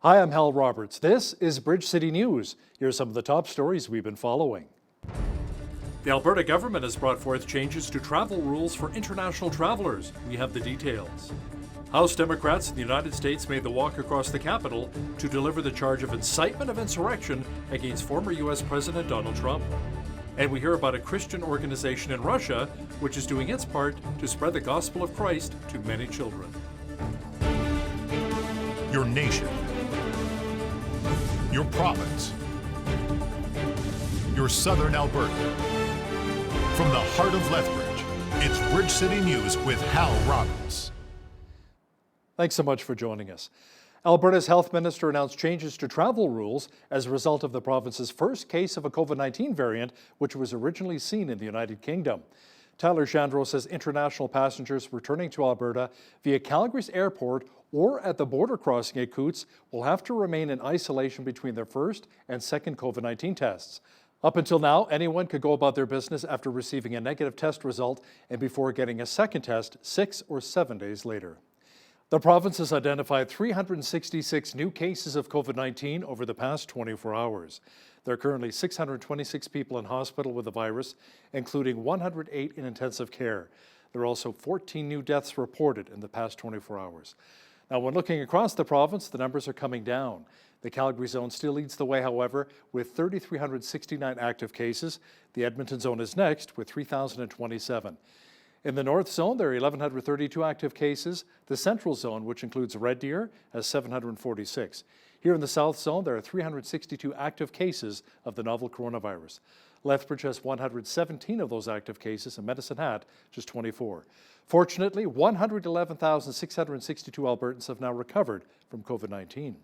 Hi, I'm Hal Roberts. This is Bridge City News. Here's some of the top stories we've been following. The Alberta government has brought forth changes to travel rules for international travelers. We have the details. House Democrats in the United States made the walk across the Capitol to deliver the charge of incitement of insurrection against former U.S. President Donald Trump. And we hear about a Christian organization in Russia which is doing its part to spread the gospel of Christ to many children. Your nation, your province, your southern Alberta. From the heart of Lethbridge, it's Bridge City News with Hal Roberts. Thanks so much for joining us. Alberta's health minister announced changes to travel rules as a result of the province's first case of a COVID-19 variant, which was originally seen in the United Kingdom. Tyler Chandro says international passengers returning to Alberta via Calgary's airport or at the border crossing at Coutts will have to remain in isolation between their first and second COVID-19 tests. Up until now, anyone could go about their business after receiving a negative test result and before getting a second test 6 or 7 days later. The province has identified 366 new cases of COVID-19 over the past 24 hours. There are currently 626 people in hospital with the virus, including 108 in intensive care. There are also 14 new deaths reported in the past 24 hours. Now, when looking across the province, the numbers are coming down. The Calgary zone still leads the way, however, with 3,369 active cases. The Edmonton zone is next with 3,027. In the North Zone, there are 1,132 active cases. The Central Zone, which includes Red Deer, has 746. Here in the South Zone, there are 362 active cases of the novel coronavirus. Lethbridge has 117 of those active cases, and Medicine Hat just 24. Fortunately, 111,662 Albertans have now recovered from COVID-19.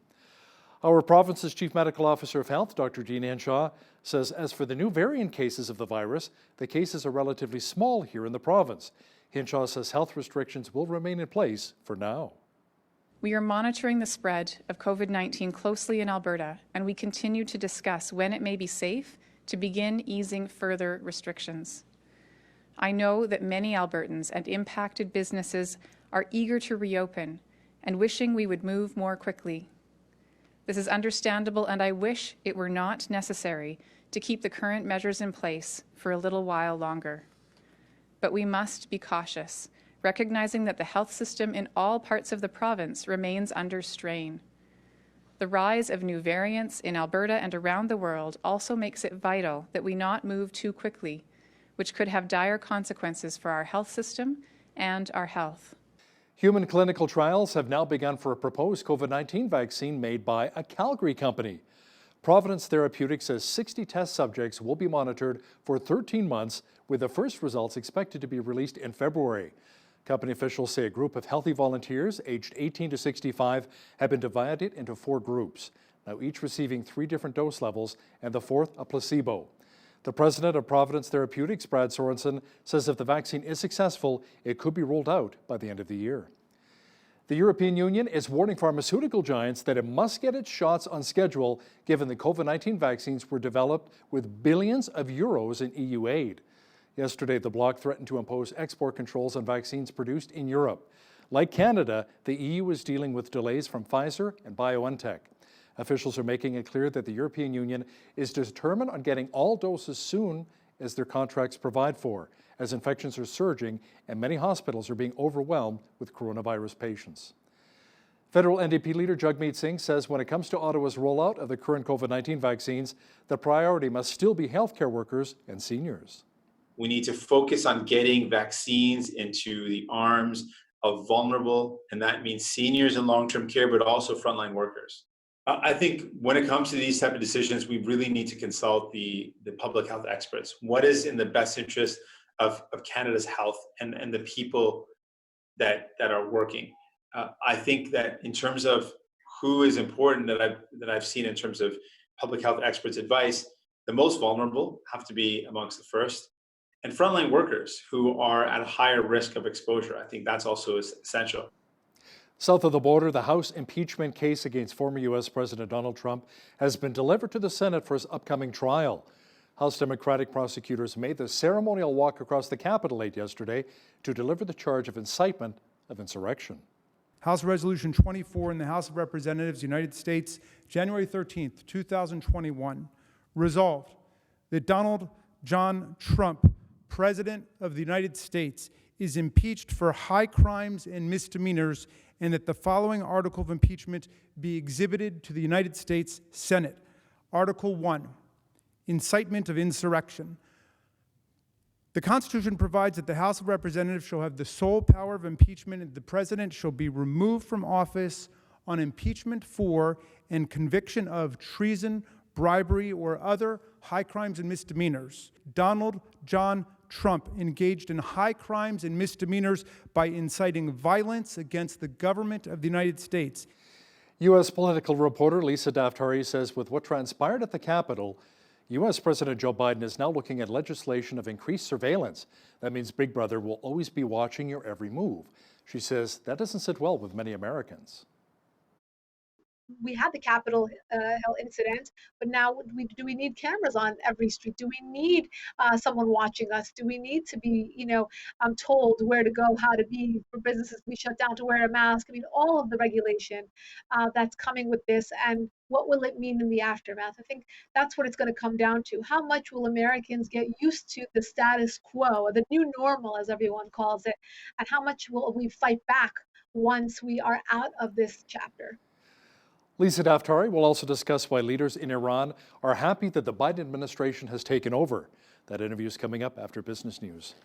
Our province's Chief Medical Officer of Health, Dr. Dean Henshaw, says as for the new variant cases of the virus, the cases are relatively small here in the province. Henshaw says health restrictions will remain in place for now. We are monitoring the spread of COVID-19 closely in Alberta, and we continue to discuss when it may be safe to begin easing further restrictions. I know that many Albertans and impacted businesses are eager to reopen and wishing we would move more quickly. This is understandable, and I wish it were not necessary to keep the current measures in place for a little while longer. But we must be cautious, recognizing that the health system in all parts of the province remains under strain. The rise of new variants in Alberta and around the world also makes it vital that we not move too quickly, which could have dire consequences for our health system and our health. Human clinical trials have now begun for a proposed COVID-19 vaccine made by a Calgary company. Providence Therapeutics says 60 test subjects will be monitored for 13 months, with the first results expected to be released in February. Company officials say a group of healthy volunteers aged 18 to 65 have been divided into 4 groups, now each receiving 3 different dose levels and the 4th a placebo. The president of Providence Therapeutics, Brad Sorensen, says if the vaccine is successful, it could be rolled out by the end of the year. The European Union is warning pharmaceutical giants that it must get its shots on schedule, given the COVID-19 vaccines were developed with billions of euros in EU aid. Yesterday, the bloc threatened to impose export controls on vaccines produced in Europe. Like Canada, the EU is dealing with delays from Pfizer and BioNTech. Officials are making it clear that the European Union is determined on getting all doses soon as their contracts provide for, as infections are surging and many hospitals are being overwhelmed with coronavirus patients. Federal NDP leader Jagmeet Singh says when it comes to Ottawa's rollout of the current COVID-19 vaccines, the priority must still be healthcare workers and seniors. We need to focus on getting vaccines into the arms of vulnerable, and that means seniors in long-term care, but also frontline workers. I think when it comes to these type of decisions, we really need to consult the public health experts. What is in the best interest of Canada's health and the people that are working? I think that in terms of who is important that I've seen in terms of public health experts' advice, the most vulnerable have to be amongst the first. And frontline workers who are at a higher risk of exposure. I think that's also essential. South of the border, the House impeachment case against former U.S. President Donald Trump has been delivered to the Senate for his upcoming trial. House Democratic prosecutors made the ceremonial walk across the Capitol late yesterday to deliver the charge of incitement of insurrection. House Resolution 24 in the House of Representatives, United States, January 13th, 2021. Resolved that Donald John Trump, President of the United States, is impeached for high crimes and misdemeanors, and that the following article of impeachment be exhibited to the United States Senate. Article 1, incitement of insurrection. The Constitution provides that the House of Representatives shall have the sole power of impeachment, and the President shall be removed from office on impeachment for and conviction of treason, bribery, or other high crimes and misdemeanors. Donald John Trump engaged in high crimes and misdemeanors by inciting violence against the government of the United States. U.S. political reporter Lisa Daftari says with what transpired at the Capitol, U.S. President Joe Biden is now looking at legislation of increased surveillance. That means Big Brother will always be watching your every move. She says that doesn't sit well with many Americans. We had the Capitol Hill incident, but now do we need cameras on every street? Do we need someone watching us? Do we need to be, told where to go, how to be, for businesses to be shut down, to wear a mask? I mean, all of the regulation that's coming with this, and what will it mean in the aftermath? I think that's what it's going to come down to. How much will Americans get used to the status quo, or the new normal, as everyone calls it, and how much will we fight back once we are out of this chapter? Lisa Daftari will also discuss why leaders in Iran are happy that the Biden administration has taken over. That interview is coming up after Business News.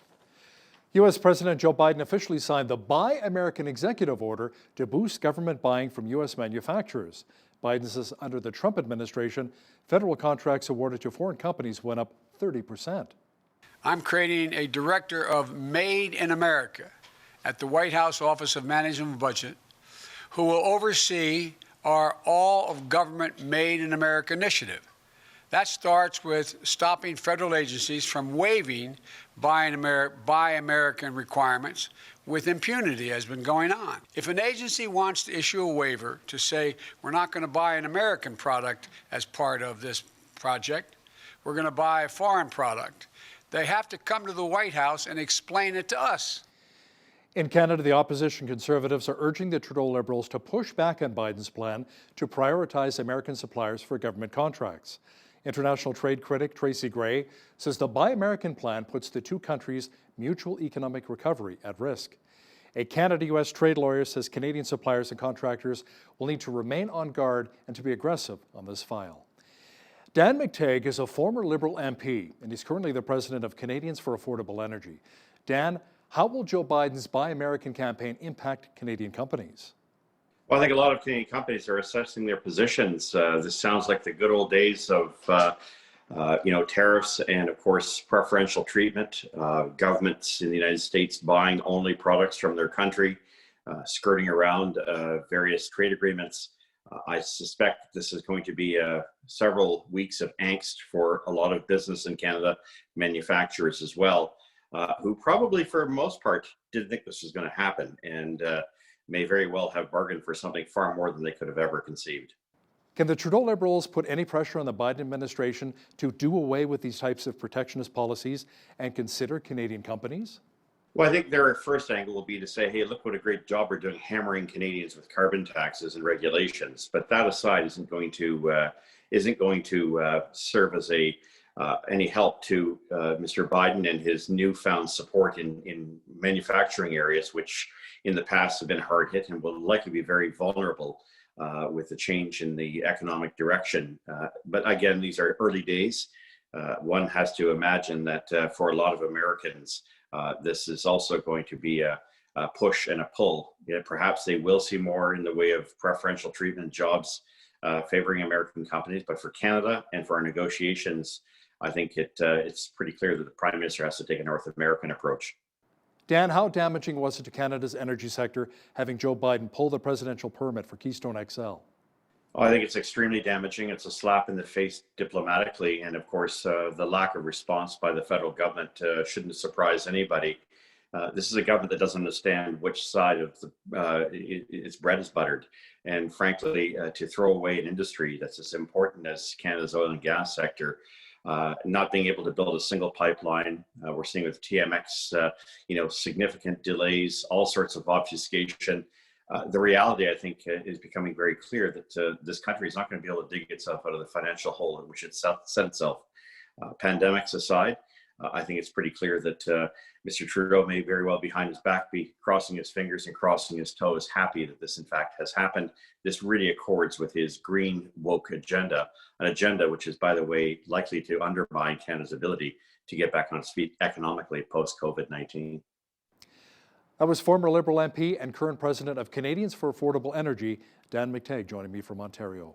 U.S. President Joe Biden officially signed the Buy American executive order to boost government buying from U.S. manufacturers. Biden says under the Trump administration, federal contracts awarded to foreign companies went up 30%. I'm creating a director of Made in America at the White House Office of Management and Budget, who will oversee our All of Government Made in America initiative. That starts with stopping federal agencies from waiving Buy American requirements with impunity, has been going on. If an agency wants to issue a waiver to say we're not going to buy an American product as part of this project, we're going to buy a foreign product, they have to come to the White House and explain it to us. In Canada, the opposition Conservatives are urging the Trudeau Liberals to push back on Biden's plan to prioritize American suppliers for government contracts. International trade critic Tracy Gray says the Buy American plan puts the two countries' mutual economic recovery at risk. A Canada-U.S. trade lawyer says Canadian suppliers and contractors will need to remain on guard and to be aggressive on this file. Dan McTeague is a former Liberal MP, and he's currently the president of Canadians for Affordable Energy. Dan, how will Joe Biden's Buy American campaign impact Canadian companies? Well, I think a lot of Canadian companies are assessing their positions. This sounds like the good old days of, tariffs and, of course, preferential treatment. Governments in the United States buying only products from their country, skirting around various trade agreements. I suspect this is going to be several weeks of angst for a lot of business in Canada, manufacturers as well. Who probably for most part didn't think this was going to happen and may very well have bargained for something far more than they could have ever conceived. Can the Trudeau Liberals put any pressure on the Biden administration to do away with these types of protectionist policies and consider Canadian companies? Well, I think their first angle will be to say, hey, look what a great job we're doing hammering Canadians with carbon taxes and regulations. But that aside isn't going to serve as any help to Mr. Biden and his newfound support in manufacturing areas, which in the past have been hard hit and will likely be very vulnerable with the change in the economic direction. But again, these are early days. One has to imagine that for a lot of Americans, this is also going to be a push and a pull. Perhaps they will see more in the way of preferential treatment, jobs favoring American companies. But for Canada and for our negotiations, I think it's pretty clear that the Prime Minister has to take a North American approach. Dan, how damaging was it to Canada's energy sector having Joe Biden pull the presidential permit for Keystone XL? Oh, I think it's extremely damaging. It's a slap in the face diplomatically. And of course, the lack of response by the federal government shouldn't surprise anybody. This is a government that doesn't understand which side of its bread is buttered. And frankly, to throw away an industry that's as important as Canada's oil and gas sector, not being able to build a single pipeline. We're seeing with TMX, significant delays, all sorts of obfuscation. The reality, I think, is becoming very clear that this country is not going to be able to dig itself out of the financial hole in which it set itself. Pandemics aside, I think it's pretty clear that Mr. Trudeau may very well behind his back be crossing his fingers and crossing his toes, happy that this in fact has happened. This really accords with his green woke agenda, an agenda which is, by the way, likely to undermine Canada's ability to get back on its feet economically post-COVID-19. That was former Liberal MP and current president of Canadians for Affordable Energy, Dan McTeague, joining me from Ontario.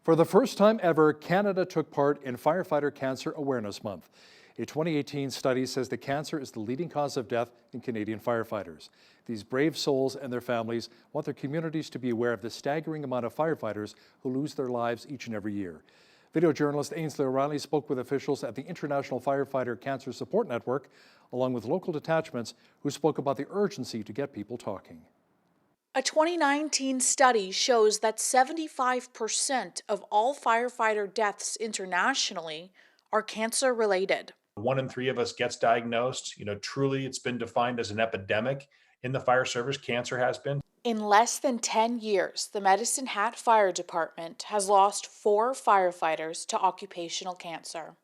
For the first time ever, Canada took part in Firefighter Cancer Awareness Month. A 2018 study says that cancer is the leading cause of death in Canadian firefighters. These brave souls and their families want their communities to be aware of the staggering amount of firefighters who lose their lives each and every year. Video journalist Ainsley O'Reilly spoke with officials at the International Firefighter Cancer Support Network, along with local detachments who spoke about the urgency to get people talking. A 2019 study shows that 75% of all firefighter deaths internationally are cancer-related. 1 in 3 of us gets diagnosed. Truly it's been defined as an epidemic in the fire service. Cancer has been. In less than 10 years, the Medicine Hat Fire Department has lost 4 firefighters to occupational cancer.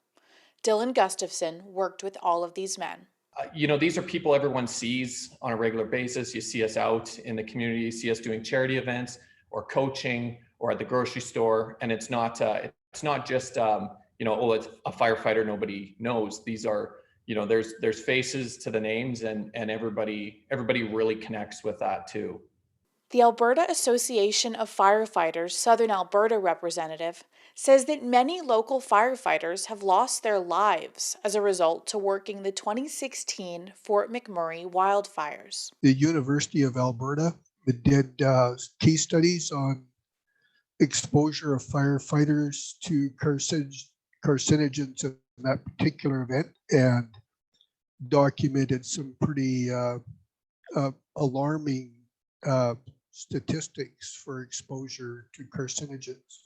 Dylan Gustafson worked with all of these men. These are people everyone sees on a regular basis. You see us out in the community, you see us doing charity events or coaching or at the grocery store. And it's not just, it's a firefighter nobody knows. These are, there's faces to the names and everybody really connects with that too. The Alberta Association of Firefighters Southern Alberta representative says that many local firefighters have lost their lives as a result to working the 2016 Fort McMurray wildfires. The University of Alberta did case studies on exposure of firefighters to carcinogens in that particular event and documented some pretty alarming statistics for exposure to carcinogens.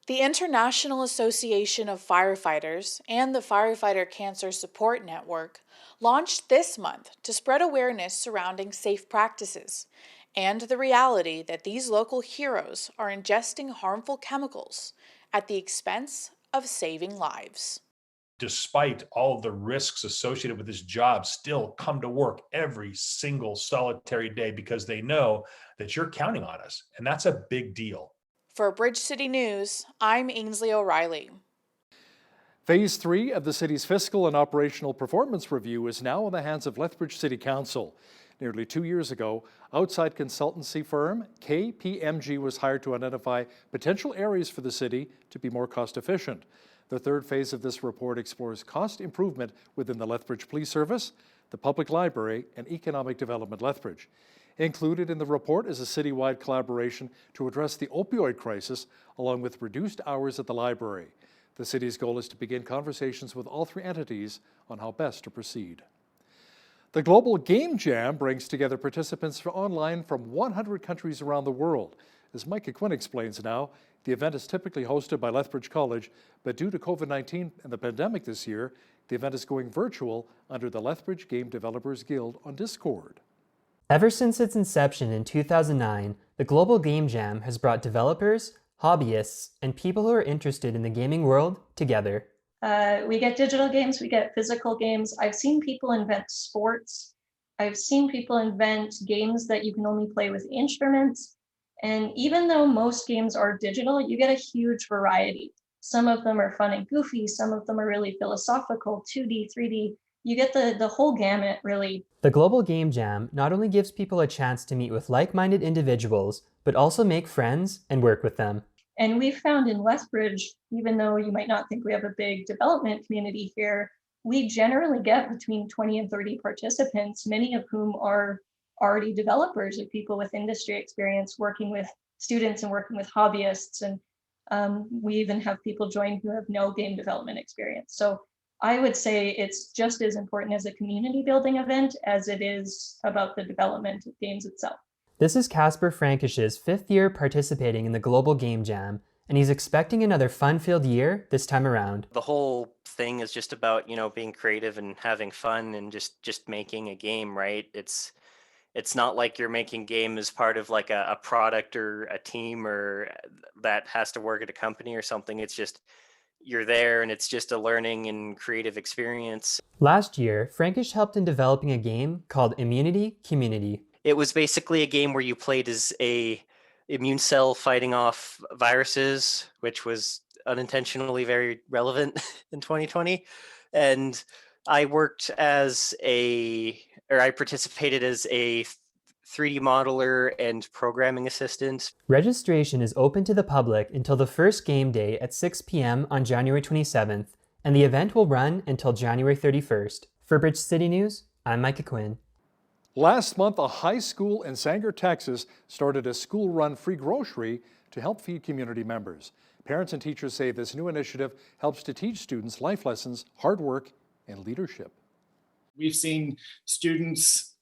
The International Association of Firefighters and the Firefighter Cancer Support Network launched this month to spread awareness surrounding safe practices and the reality that these local heroes are ingesting harmful chemicals at the expense of saving lives. Despite all of the risks associated with this job, still come to work every single solitary day because they know that you're counting on us. And that's a big deal. For Bridge City News, I'm Ainsley O'Reilly. Phase 3 of the city's fiscal and operational performance review is now in the hands of Lethbridge City Council. Nearly 2 years ago, outside consultancy firm KPMG was hired to identify potential areas for the city to be more cost efficient. The third phase of this report explores cost improvement within the Lethbridge Police Service, the Public Library, and Economic Development Lethbridge. Included in the report is a citywide collaboration to address the opioid crisis, along with reduced hours at the library. The city's goal is to begin conversations with all 3 entities on how best to proceed. The Global Game Jam brings together participants online from 100 countries around the world. As Micah Quinn explains now, the event is typically hosted by Lethbridge College, but due to COVID-19 and the pandemic this year, the event is going virtual under the Lethbridge Game Developers Guild on Discord. Ever since its inception in 2009, the Global Game Jam has brought developers, hobbyists, and people who are interested in the gaming world together. We get digital games, we get physical games. I've seen people invent sports. I've seen people invent games that you can only play with instruments. And even though most games are digital, you get a huge variety. Some of them are fun and goofy. Some of them are really philosophical, 2D, 3D. You get the whole gamut, really. The Global Game Jam not only gives people a chance to meet with like-minded individuals, but also make friends and work with them. And we've found in Lethbridge, even though you might not think we have a big development community here, we generally get between 20 and 30 participants, many of whom are already developers or people with industry experience working with students and working with hobbyists. And we even have people join who have no game development experience. So I would say it's just as important as a community building event as it is about the development of games itself. This is Casper Frankish's 5th year participating in the Global Game Jam, and he's expecting another fun-filled year this time around. The whole thing is just about, being creative and having fun and just making a game, right? It's it's not like you're making game as part of like a product or a team or that has to work at a company or something. It's just you're there and it's just a learning and creative experience. Last year, Frankish helped in developing a game called Immunity Community. It was basically a game where you played as a immune cell fighting off viruses, which was unintentionally very relevant in 2020. And I participated as a 3D modeler and programming assistant. Registration is open to the public until the first game day at 6 p.m. on January 27th, and the event will run until January 31st. For Bridge City News, I'm Micah Quinn. Last month, a high school in Sanger, Texas started a school-run free grocery to help feed community members. Parents and teachers say this new initiative helps to teach students life lessons, hard work, and leadership. We've seen students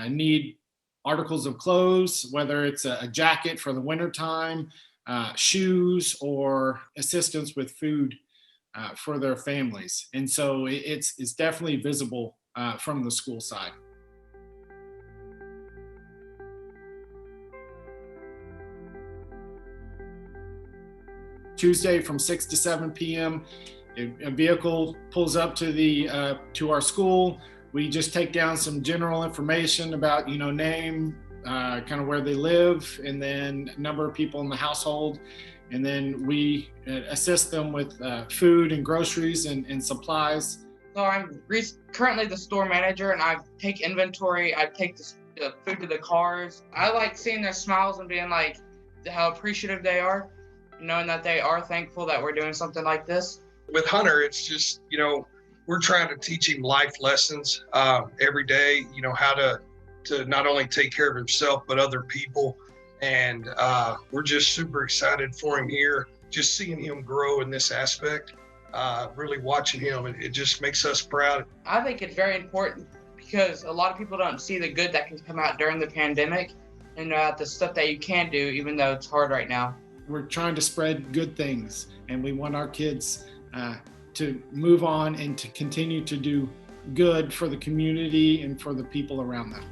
need articles of clothes, whether it's a jacket for the wintertime, shoes, or assistance with food for their families. And so it's definitely visible from the school side. Tuesday from 6 to 7 p.m. A vehicle pulls up to our school. We just take down some general information about, name, kind of where they live, and then number of people in the household. And then we assist them with food and groceries and supplies. So I'm currently the store manager, and I take inventory. I take the food to the cars. I like seeing their smiles and being like how appreciative they are, knowing that they are thankful that we're doing something like this. With Hunter, it's just, we're trying to teach him life lessons every day, how to not only take care of himself, but other people. And we're just super excited for him here, just seeing him grow in this aspect, really watching him. It just makes us proud. I think it's very important because a lot of people don't see the good that can come out during the pandemic and the stuff that you can do, even though it's hard right now. We're trying to spread good things, and we want our kids to move on and to continue to do good for the community and for the people around them.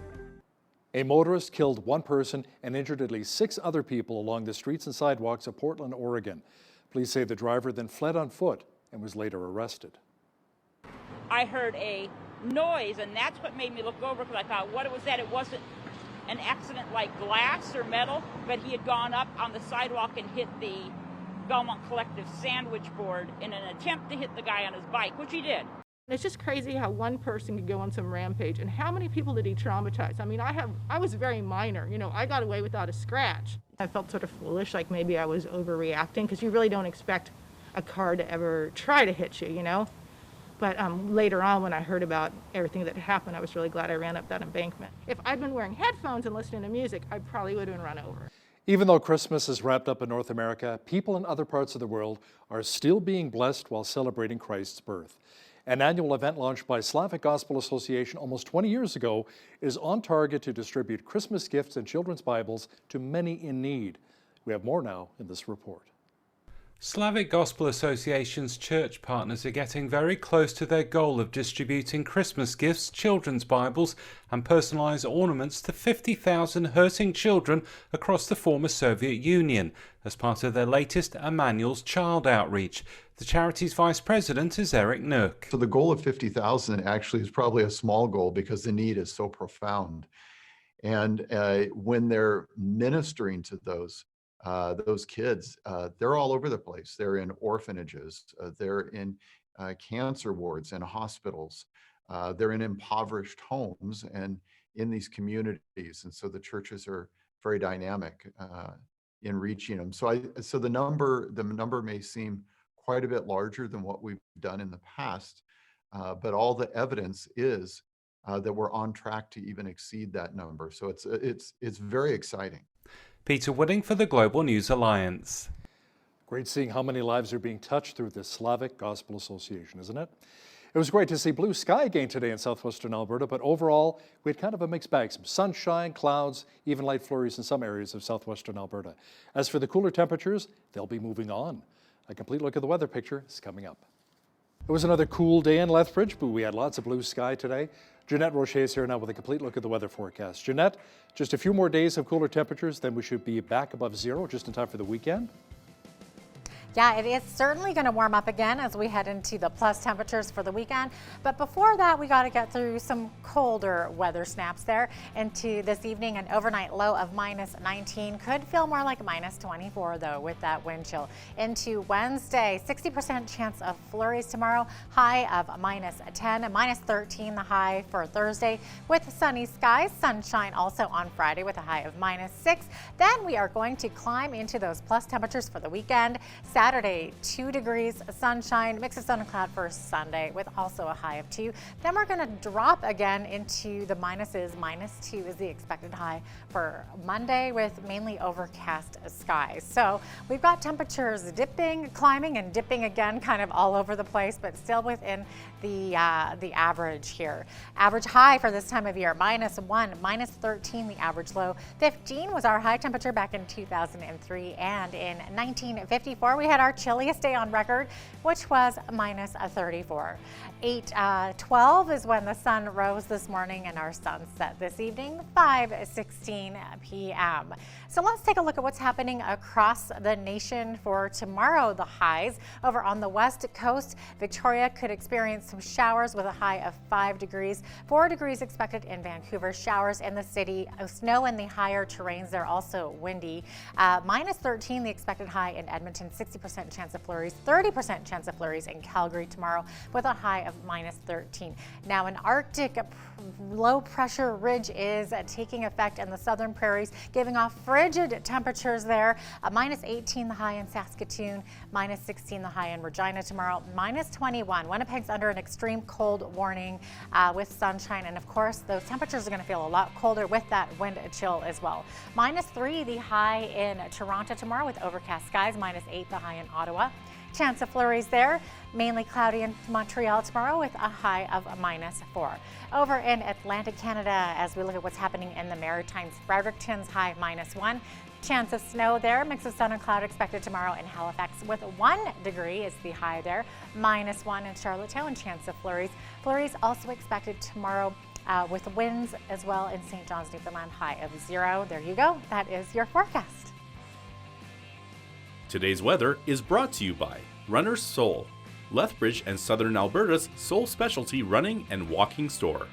A motorist killed one person and injured at least 6 other people along the streets and sidewalks of Portland, Oregon. Police say the driver then fled on foot and was later arrested. I heard a noise, and that's what made me look over, because I thought, what was that? It wasn't an accident like glass or metal, but he had gone up on the sidewalk and hit the Belmont Collective sandwich board in an attempt to hit the guy on his bike, which he did. It's just crazy how one person could go on some rampage, and how many people did he traumatize? I mean, I was very minor, I got away without a scratch. I felt sort of foolish, like maybe I was overreacting, because you really don't expect a car to ever try to hit you, But later on, when I heard about everything that happened, I was really glad I ran up that embankment. If I'd been wearing headphones and listening to music, I probably would have been run over. Even though Christmas is wrapped up in North America, people in other parts of the world are still being blessed while celebrating Christ's birth. An annual event launched by Slavic Gospel Association almost 20 years ago is on target to distribute Christmas gifts and children's Bibles to many in need. We have more now in this report. Slavic Gospel Association's church partners are getting very close to their goal of distributing Christmas gifts, children's Bibles and personalised ornaments to 50,000 hurting children across the former Soviet Union as part of their latest Emmanuel's Child Outreach. The charity's vice president is Eric Nook. So the goal of 50,000 actually is probably a small goal because the need is so profound. And when they're ministering to those kids, they're all over the place. They're in orphanages, they're in cancer wards and hospitals, they're in impoverished homes and in these communities. And so the churches are very dynamic in reaching them. So the number may seem quite a bit larger than what we've done in the past, but all the evidence is that we're on track to even exceed that number. So it's very exciting. Peter Wooding for the Global News Alliance. Great seeing how many lives are being touched through the Slavic Gospel Association, isn't it? It was great to see blue sky again today in southwestern Alberta, but overall, we had kind of a mixed bag. Some sunshine, clouds, even light flurries in some areas of southwestern Alberta. As for the cooler temperatures, they'll be moving on. A complete look at the weather picture is coming up. It was another cool day in Lethbridge, but we had lots of blue sky today. Jeanette Roche is here now with a complete look at the weather forecast. Jeanette, just a few more days of cooler temperatures, then we should be back above zero just in time for the weekend. Yeah, it is certainly going to warm up again as we head into the plus temperatures for the weekend. But before that, we got to get through some colder weather snaps there. Into this evening, an overnight low of -19. Could feel more like -24 though with that wind chill. Into Wednesday, 60% chance of flurries tomorrow, high of -10 and -13 the high for Thursday with sunny skies. Sunshine also on Friday with a high of -6. Then we are going to climb into those plus temperatures for the weekend. Saturday, 2 degrees, sunshine, mix of sun and cloud for Sunday with also a high of 2. Then we're going to drop again into the minuses. -2 is the expected high for Monday with mainly overcast skies. So we've got temperatures dipping, climbing and dipping again, kind of all over the place, but still within the average here. Average high for this time of year, -1, -13 the average low. 15 was our high temperature back in 2003, and in 1954 we had our chilliest day on record, which was -34. 8:12 is when the sun rose this morning and our sun set this evening, 5:16 p.m. So let's take a look at what's happening across the nation for tomorrow. The highs over on the west coast, Victoria could experience some showers with a high of 5 degrees. 4 degrees expected in Vancouver. Showers in the city. Snow in the higher terrains. They're also windy. -13 the expected high in Edmonton. 60% chance of flurries. 30% chance of flurries in Calgary tomorrow with a high of -13. Now an Arctic low pressure ridge is taking effect in the southern prairies, giving off frigid temperatures there. -18 the high in Saskatoon, -16 the high in Regina tomorrow, -21. Winnipeg's under an extreme cold warning with sunshine, and of course those temperatures are going to feel a lot colder with that wind chill as well. -3 the high in Toronto tomorrow with overcast skies, -8 the high in Ottawa. Chance of flurries there, mainly cloudy in Montreal tomorrow with a high of -4. Over in Atlantic Canada, as we look at what's happening in the Maritimes, Fredericton's high -1. Chance of snow there, mix of sun and cloud expected tomorrow in Halifax with 1 degree is the high there, -1 in Charlottetown, chance of flurries. Flurries also expected tomorrow with winds as well in St. John's, Newfoundland, high of 0. There you go, that is your forecast. Today's weather is brought to you by Runner's Soul, Lethbridge and Southern Alberta's sole specialty running and walking store.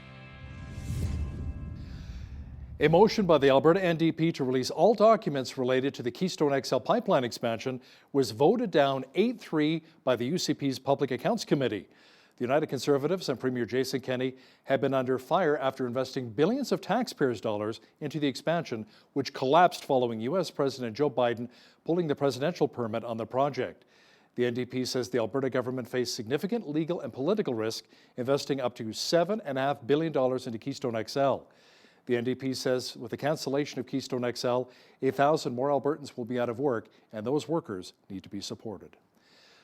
A motion by the Alberta NDP to release all documents related to the Keystone XL pipeline expansion was voted down 8-3 by the UCP's Public Accounts Committee. The United Conservatives and Premier Jason Kenney have been under fire after investing billions of taxpayers' dollars into the expansion, which collapsed following U.S. President Joe Biden pulling the presidential permit on the project. The NDP says the Alberta government faced significant legal and political risk, investing up to $7.5 billion into Keystone XL. The NDP says with the cancellation of Keystone XL, 1,000 more Albertans will be out of work, and those workers need to be supported.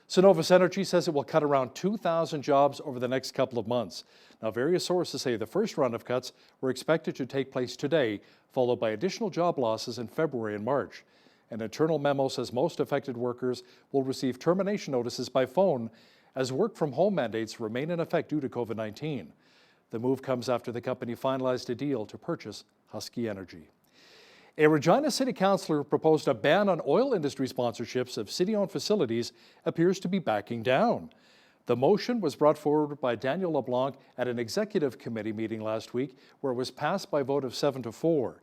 Cenovus Energy says it will cut around 2,000 jobs over the next couple of months. Now, various sources say the first round of cuts were expected to take place today, followed by additional job losses in February and March. An internal memo says most affected workers will receive termination notices by phone as work-from-home mandates remain in effect due to COVID-19. The move comes after the company finalized a deal to purchase Husky Energy. A Regina City Councillor who proposed a ban on oil industry sponsorships of city-owned facilities appears to be backing down. The motion was brought forward by Daniel LeBlanc at an executive committee meeting last week, where it was passed by a vote of 7-4.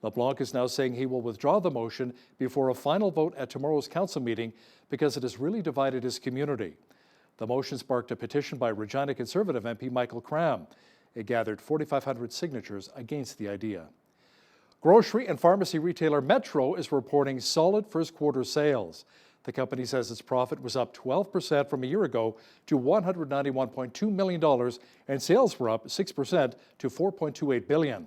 LeBlanc is now saying he will withdraw the motion before a final vote at tomorrow's council meeting because it has really divided his community. The motion sparked a petition by Regina Conservative MP Michael Cram. It gathered 4,500 signatures against the idea. Grocery and pharmacy retailer Metro is reporting solid first quarter sales. The company says its profit was up 12% from a year ago to $191.2 million, and sales were up 6% to $4.28 billion.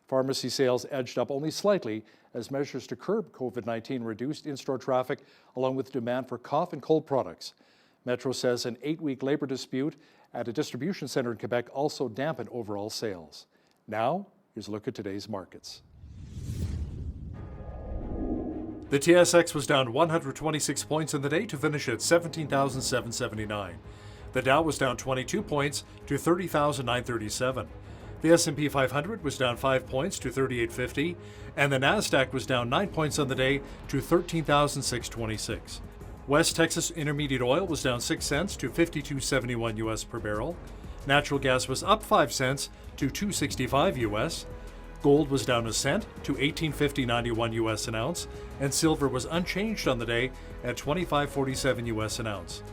Pharmacy sales edged up only slightly as measures to curb COVID-19 reduced in-store traffic, along with demand for cough and cold products. Metro says an 8-week labor dispute at a distribution center in Quebec also dampened overall sales. Now, here's a look at today's markets. The TSX was down 126 points in the day to finish at 17,779. The Dow was down 22 points to 30,937. The S&P 500 was down 5 points to 3850, and the Nasdaq was down 9 points on the day to 13,626. West Texas Intermediate Oil was down 6 cents to 52.71 US per barrel. Natural gas was up 5 cents to 2.65 US. Gold was down a cent to 18.50.91 US an ounce, and silver was unchanged on the day at 25.47 US an ounce.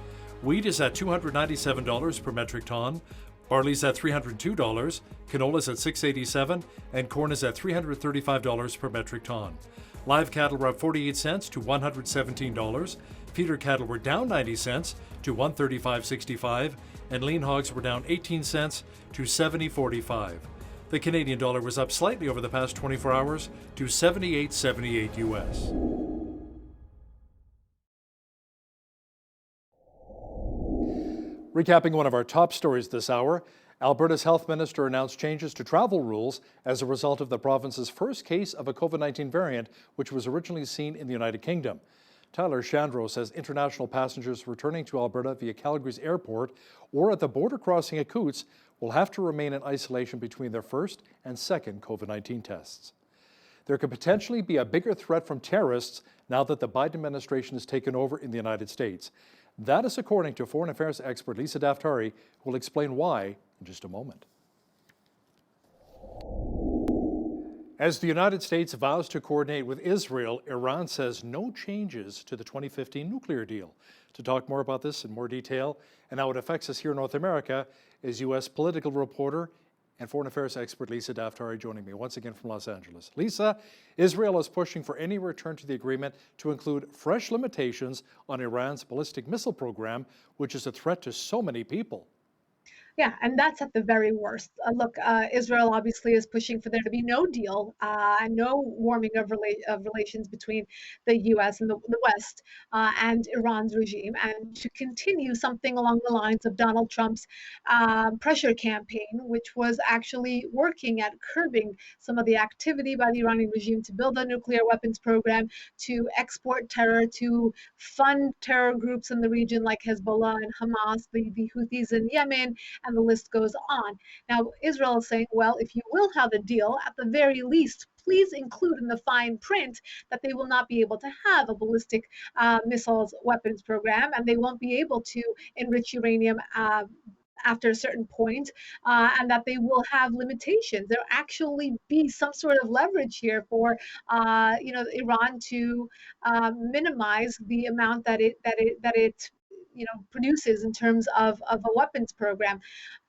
Wheat is at $297 per metric ton. Barley's at $302, canola's at $6.87, and corn is at $335 per metric ton. Live cattle were up 48 cents to $117. Feeder cattle were down 90 cents to $135.65, and lean hogs were down 18 cents to $70.45. The Canadian dollar was up slightly over the past 24 hours to 78.78 US. Recapping one of our top stories this hour, Alberta's health minister announced changes to travel rules as a result of the province's first case of a COVID-19 variant, which was originally seen in the United Kingdom. Tyler Shandro says international passengers returning to Alberta via Calgary's airport or at the border crossing at Coutts will have to remain in isolation between their first and second COVID-19 tests. There could potentially be a bigger threat from terrorists now that the Biden administration has taken over in the United States. That is according to foreign affairs expert Lisa Daftari, who will explain why in just a moment. As the United States vows to coordinate with Israel, Iran says no changes to the 2015 nuclear deal. To talk more about this in more detail and how it affects us here in North America is U.S. political reporter and foreign affairs expert Lisa Daftari joining me once again from Los Angeles. Lisa, Israel is pushing for any return to the agreement to include fresh limitations on Iran's ballistic missile program, which is a threat to so many people. Yeah, and that's at the very worst. Look, Israel obviously is pushing for there to be no deal and no warming of relations between the U.S. and the West and Iran's regime, and to continue something along the lines of Donald Trump's pressure campaign, which was actually working at curbing some of the activity by the Iranian regime to build a nuclear weapons program, to export terror, to fund terror groups in the region like Hezbollah and Hamas, the Houthis in Yemen, and the list goes on. Now, Israel is saying, well, if you will have a deal, at the very least, please include in the fine print that they will not be able to have a ballistic missiles weapons program, and they won't be able to enrich uranium after a certain point, and that they will have limitations. There actually be some sort of leverage here for, Iran to minimize the amount that it produces in terms of a weapons program.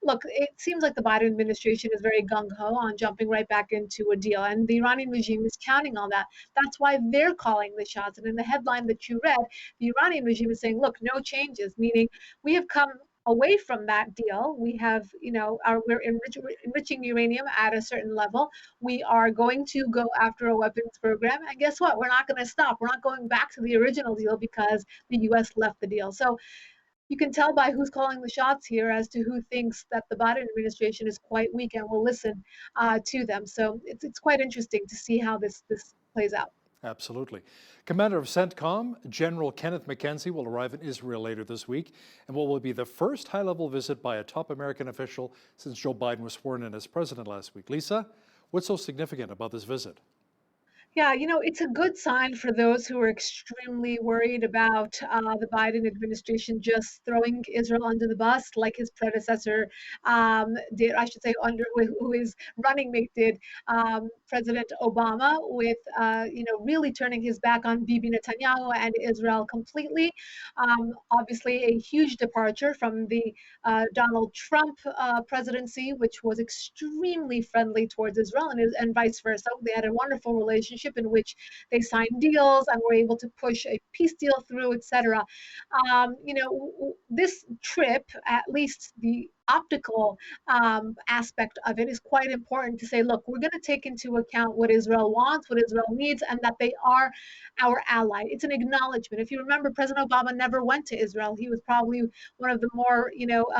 Look, it seems like the Biden administration is very gung-ho on jumping right back into a deal, and the Iranian regime is counting on that. That's why they're calling the shots. And in the headline that you read, the Iranian regime is saying, look, no changes, meaning we have come away from that deal. We have, we're enriching uranium at a certain level. We are going to go after a weapons program. And guess what? We're not going to stop. We're not going back to the original deal because the U.S. left the deal. So you can tell by who's calling the shots here as to who thinks that the Biden administration is quite weak and will listen to them. So it's quite interesting to see how this plays out. Absolutely. Commander of CENTCOM, General Kenneth McKenzie, will arrive in Israel later this week and what will be the first high-level visit by a top American official since Joe Biden was sworn in as president last week. Lisa, what's so significant about this visit? Yeah, it's a good sign for those who are extremely worried about the Biden administration just throwing Israel under the bus, like his predecessor did, I should say, who his running mate did, President Obama, with really turning his back on Bibi Netanyahu and Israel completely. Obviously, a huge departure from the Donald Trump presidency, which was extremely friendly towards Israel, and vice versa. They had a wonderful relationship in which they signed deals and were able to push a peace deal through, etc. This trip, at least the optical aspect of it is quite important to say, look, we're going to take into account what Israel wants, what Israel needs, and that they are our ally. It's an acknowledgement. If you remember, President Obama never went to Israel. He was probably one of the more,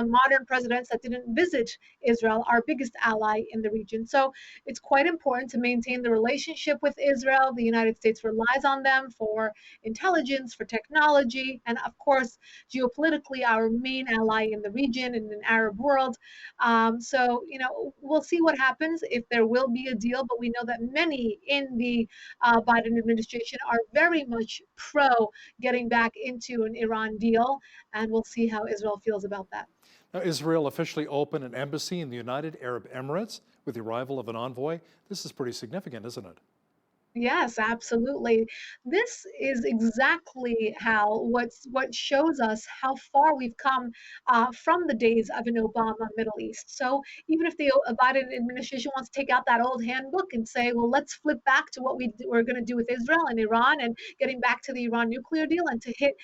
modern presidents that didn't visit Israel, our biggest ally in the region. So it's quite important to maintain the relationship with Israel. The United States relies on them for intelligence, for technology, and of course, geopolitically, our main ally in the region, in the Arab world. So, we'll see what happens if there will be a deal, but we know that many in the Biden administration are very much pro getting back into an Iran deal, and we'll see how Israel feels about that. Now, Israel officially opened an embassy in the United Arab Emirates with the arrival of an envoy. This is pretty significant, isn't it? Yes, absolutely. This is exactly what shows us how far we've come from the days of an Obama Middle East. So even if the Biden administration wants to take out that old handbook and say, well, let's flip back to what we're going to do with Israel and Iran and getting back to the Iran nuclear deal and to hit,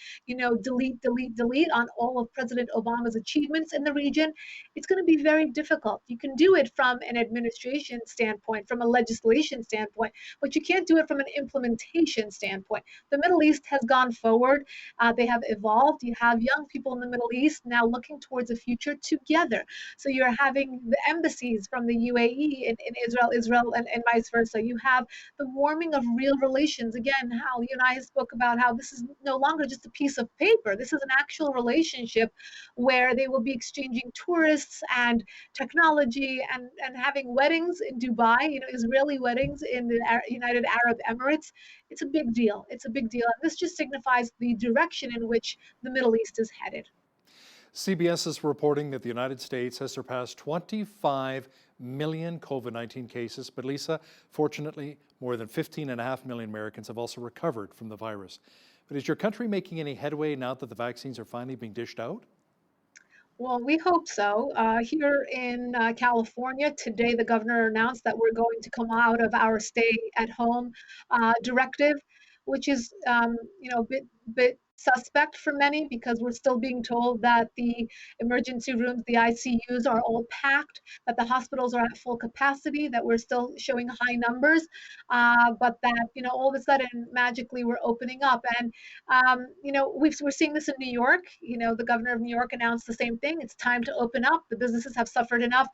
delete on all of President Obama's achievements in the region, it's going to be very difficult. You can do it from an administration standpoint, from a legislation standpoint, but you can't do it from an implementation standpoint. The Middle East has gone forward. They have evolved. You have young people in the Middle East now looking towards a future together. So you're having the embassies from the UAE in Israel and vice versa. You have the warming of real relations. Again, how you and I spoke about how this is no longer just a piece of paper. This is an actual relationship where they will be exchanging tourists and technology and having weddings in Dubai, Israeli weddings in the United Arab Emirates. It's a big deal. It's a big deal. And this just signifies the direction in which the Middle East is headed. CBS is reporting that the United States has surpassed 25 million COVID-19 cases. But Lisa, fortunately, more than 15.5 million Americans have also recovered from the virus. But is your country making any headway now that the vaccines are finally being dished out? Well, we hope so. Here in California, today the governor announced that we're going to come out of our stay-at-home directive, which is, a bit suspect for many because we're still being told that the emergency rooms, the ICUs are all packed, that the hospitals are at full capacity, that we're still showing high numbers, but that, all of a sudden magically we're opening up. And, we're seeing this in New York. The governor of New York announced the same thing. It's time to open up. The businesses have suffered enough,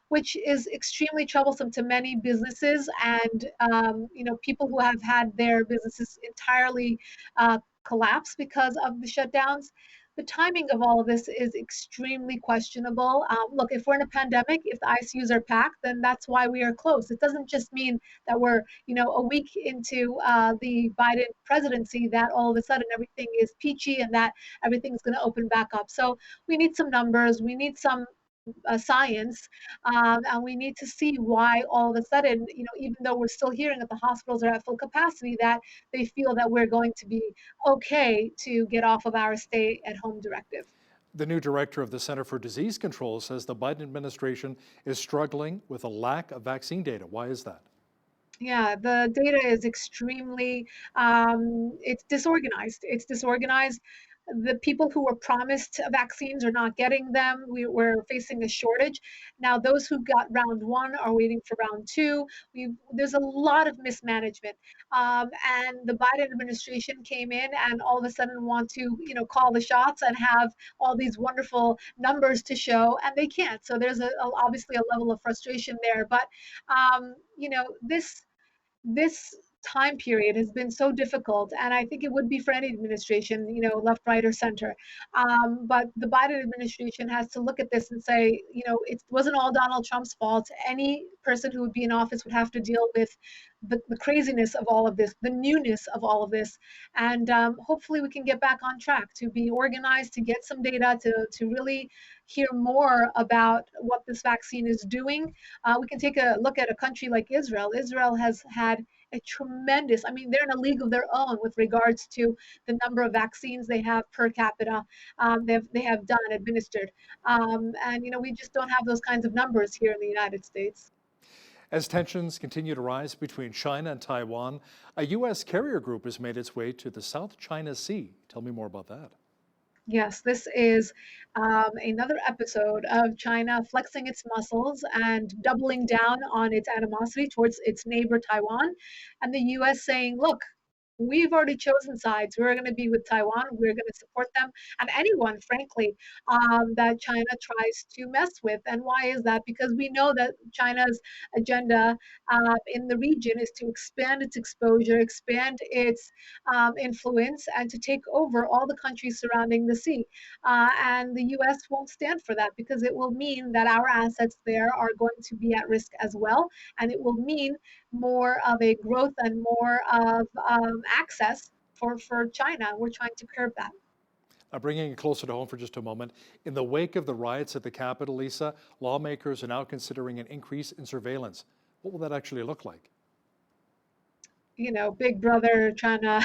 which is extremely troublesome to many businesses and people who have had their businesses entirely collapse because of the shutdowns. The timing of all of this is extremely questionable. Look, if we're in a pandemic, if the ICUs are packed, then that's why we are closed. It doesn't just mean that we're, a week into the Biden presidency that all of a sudden everything is peachy and that everything's going to open back up. So we need some numbers. We need some science, and we need to see why all of a sudden, even though we're still hearing that the hospitals are at full capacity, that they feel that we're going to be okay to get off of our stay-at-home directive. The new director of the Center for Disease Control says the Biden administration is struggling with a lack of vaccine data. Why is that? Yeah, the data is extremely, it's disorganized. It's disorganized. The people who were promised vaccines are not getting them. We're facing a shortage. Now, those who got round one are waiting for round two. There's a lot of mismanagement. And the Biden administration came in and all of a sudden want to, call the shots and have all these wonderful numbers to show, and they can't. So there's obviously a level of frustration there. But, this time period has been so difficult, and I think it would be for any administration, left, right, or center. But the Biden administration has to look at this and say, it wasn't all Donald Trump's fault. Any person who would be in office would have to deal with the craziness of all of this, the newness of all of this, and hopefully we can get back on track to be organized, to get some data, to really hear more about what this vaccine is doing. We can take a look at a country like Israel. Israel has had a tremendous, they're in a league of their own with regards to the number of vaccines they have per capita, they have administered. And, we just don't have those kinds of numbers here in the United States. As tensions continue to rise between China and Taiwan, a U.S. carrier group has made its way to the South China Sea. Tell me more about that. Yes, this is another episode of China flexing its muscles and doubling down on its animosity towards its neighbor Taiwan, and the US saying, look, we've already chosen sides. We're going to be with Taiwan. We're going to support them and anyone, frankly, that China tries to mess with. And why is that? Because we know that China's agenda in the region is to expand its exposure, expand its influence, and to take over all the countries surrounding the sea. And the US won't stand for that because it will mean that our assets there are going to be at risk as well. And it will mean more of a growth and more of access for China. We're trying to curb that. Bringing it closer to home for just a moment, in the wake of the riots at the Capitol, Lisa, lawmakers are now considering an increase in surveillance. What will that actually look like? You know, Big Brother trying to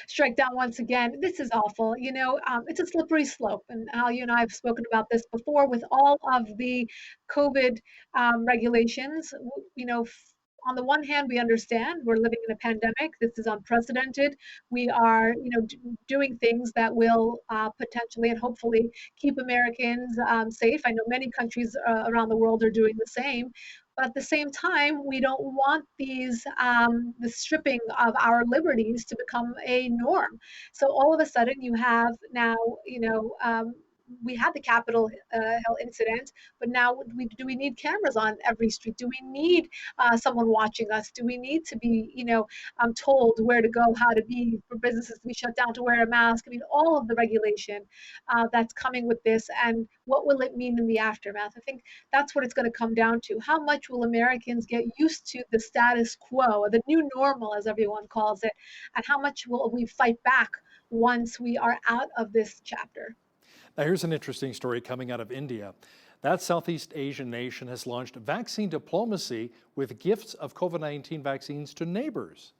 strike down once again. This is awful. You know, it's a slippery slope. And Al, you and I have spoken about this before with all of the COVID regulations. You know, on the one hand, we understand we're living in a pandemic. This is unprecedented. We are, you know, doing things that will potentially and hopefully keep Americans safe. I know many countries around the world are doing the same. But at the same time, we don't want the stripping of our liberties to become a norm. So all of a sudden, you have now, you know, we had the Capitol Hill incident, but now do we need cameras on every street? Do we need someone watching us? Do we need to be, you know, told where to go, how to be, for businesses to be shut down, to wear a mask? I mean, all of the regulation that's coming with this, and what will it mean in the aftermath? I think that's what it's going to come down to. How much will Americans get used to the status quo, the new normal, as everyone calls it, and how much will we fight back once we are out of this chapter? Now, here's an interesting story coming out of India. That Southeast Asian nation has launched vaccine diplomacy with gifts of COVID-19 vaccines to neighbors.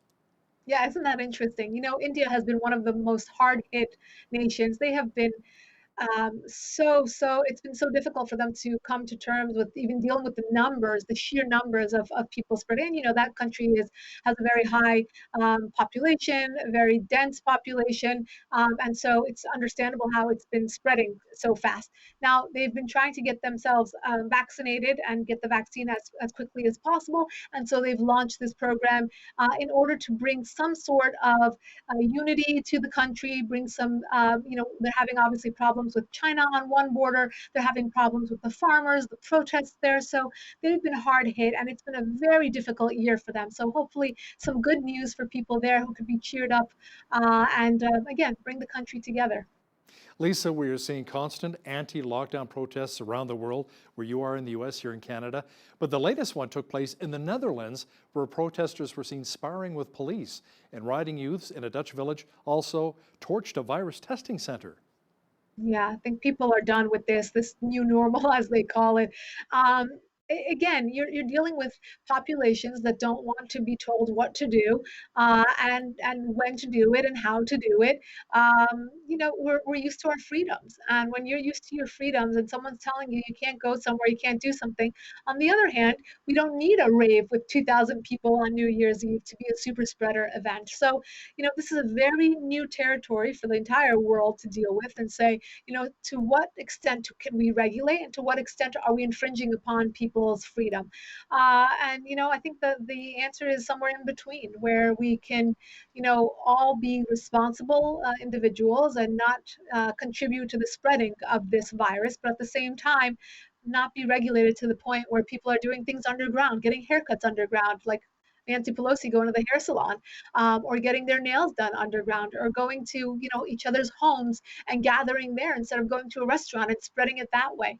Yeah, isn't that interesting? You know, India has been one of the most hard hit nations. They have been it's been so difficult for them to come to terms with even dealing with the numbers, the sheer numbers of people spread in. You know, that country has a very high population, a very dense population, and so it's understandable how it's been spreading so fast. Now, they've been trying to get themselves vaccinated and get the vaccine as quickly as possible, and so they've launched this program in order to bring some sort of unity to the country, bring some, you know, they're having obviously problems with China on one border. They're having problems with the farmers, the protests there. So they've been hard hit, and it's been a very difficult year for them. So hopefully some good news for people there who could be cheered up and again, bring the country together. Lisa, we are seeing constant anti-lockdown protests around the world, where you are in the US, here in Canada. But the latest one took place in the Netherlands, where protesters were seen sparring with police, and rioting youths in a Dutch village also torched a virus testing center. Yeah, I think people are done with this new normal, as they call it. Again, you're dealing with populations that don't want to be told what to do and when to do it and how to do it. You know, we're used to our freedoms, and when you're used to your freedoms and someone's telling you you can't go somewhere, you can't do something. On the other hand, we don't need a rave with 2,000 people on New Year's Eve to be a super spreader event. So, you know, this is a very new territory for the entire world to deal with and say, you know, to what extent can we regulate, and to what extent are we infringing upon people's freedom? And, you know, I think that the answer is somewhere in between, where we can, you know, all be responsible individuals and not contribute to the spreading of this virus, but at the same time, not be regulated to the point where people are doing things underground, getting haircuts underground, like Nancy Pelosi going to the hair salon, or getting their nails done underground, or going to, you know, each other's homes and gathering there instead of going to a restaurant and spreading it that way.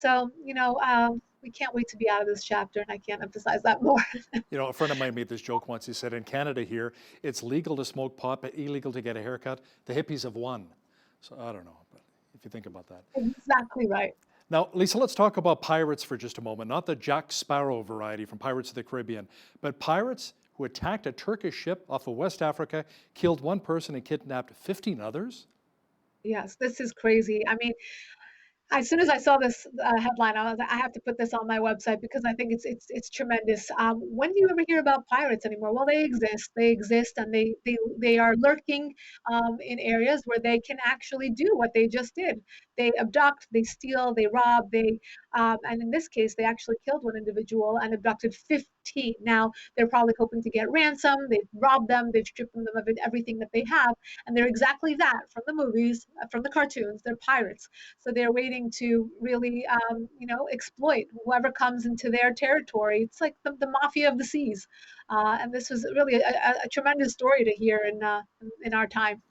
So, you know, we can't wait to be out of this chapter, and I can't emphasize that more. You know, a friend of mine made this joke once. He said, in Canada here, it's legal to smoke pot, but illegal to get a haircut. The hippies have won. So I don't know, but if you think about that. Exactly right. Now, Lisa, let's talk about pirates for just a moment. Not the Jack Sparrow variety from Pirates of the Caribbean, but pirates who attacked a Turkish ship off of West Africa, killed one person and kidnapped 15 others? Yes, this is crazy. I mean, As soon as I saw this headline, I was like, I have to put this on my website because I think it's tremendous. When do you ever hear about pirates anymore? Well, they exist. They exist, and they are lurking in areas where they can actually do what they just did. They abduct, they steal, they rob, and in this case, they actually killed one individual and abducted 15. Now they're probably hoping to get ransom. They've robbed them. They've stripped them of everything that they have, and they're exactly that from the movies, from the cartoons. They're pirates. So they're waiting to really, exploit whoever comes into their territory. It's like the mafia of the seas. And this was really a tremendous story to hear in our time.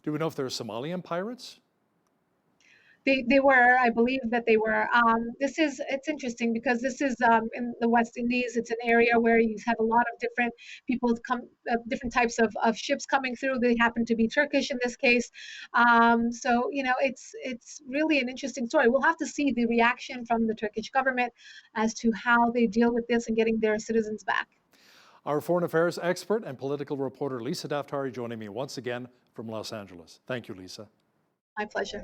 Do we know if they're Somalian pirates? They were, I believe that they were. It's interesting because this is in the West Indies. It's an area where you have a lot of different people different types of ships coming through. They happen to be Turkish in this case. So, it's really an interesting story. We'll have to see the reaction from the Turkish government as to how they deal with this and getting their citizens back. Our foreign affairs expert and political reporter Lisa Daftari joining me once again from Los Angeles. Thank you, Lisa. My pleasure.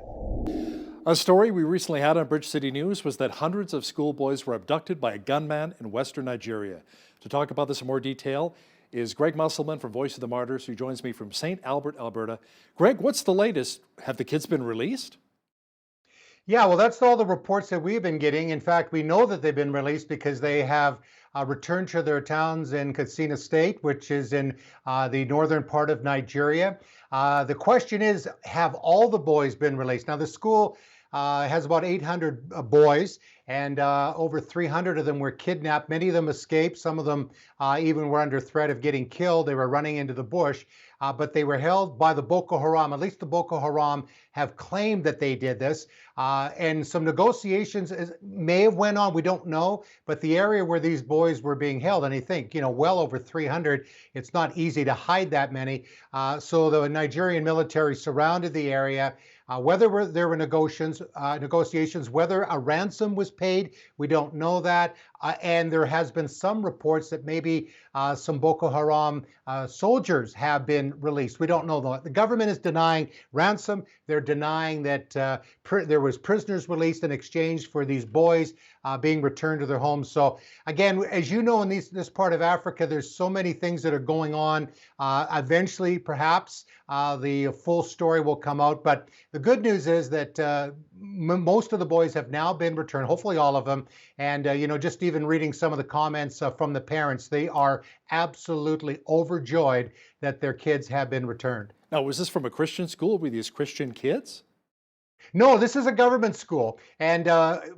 A story we recently had on Bridge City News was that hundreds of schoolboys were abducted by a gunman in western Nigeria. To talk about this in more detail is Greg Musselman from Voice of the Martyrs, who joins me from St. Albert, Alberta. Greg, what's the latest? Have the kids been released? Yeah, well, that's all the reports that we've been getting. In fact, we know that they've been released because they have returned to their towns in Katsina State, which is in the northern part of Nigeria. The question is, have all the boys been released? Now, the school has about 800 boys, and over 300 of them were kidnapped. Many of them escaped. Some of them even were under threat of getting killed. They were running into the bush, but they were held by the Boko Haram. At least the Boko Haram have claimed that they did this. And some negotiations may have went on. We don't know. But the area where these boys were being held, and I think, well over 300, it's not easy to hide that many. So the Nigerian military surrounded the area. Whether there were negotiations, whether a ransom was paid, we don't know that. And there has been some reports that maybe some Boko Haram soldiers have been released. We don't know though. The government is denying ransom. They're denying that there was prisoners released in exchange for these boys being returned to their homes. So again, as you know, in this part of Africa, there's so many things that are going on. Eventually, perhaps the full story will come out. But the good news is that most of the boys have now been returned, hopefully all of them. And, just even reading some of the comments from the parents, they are absolutely overjoyed that their kids have been returned. Now, was this from a Christian school? Were these Christian kids? No, this is a government school. And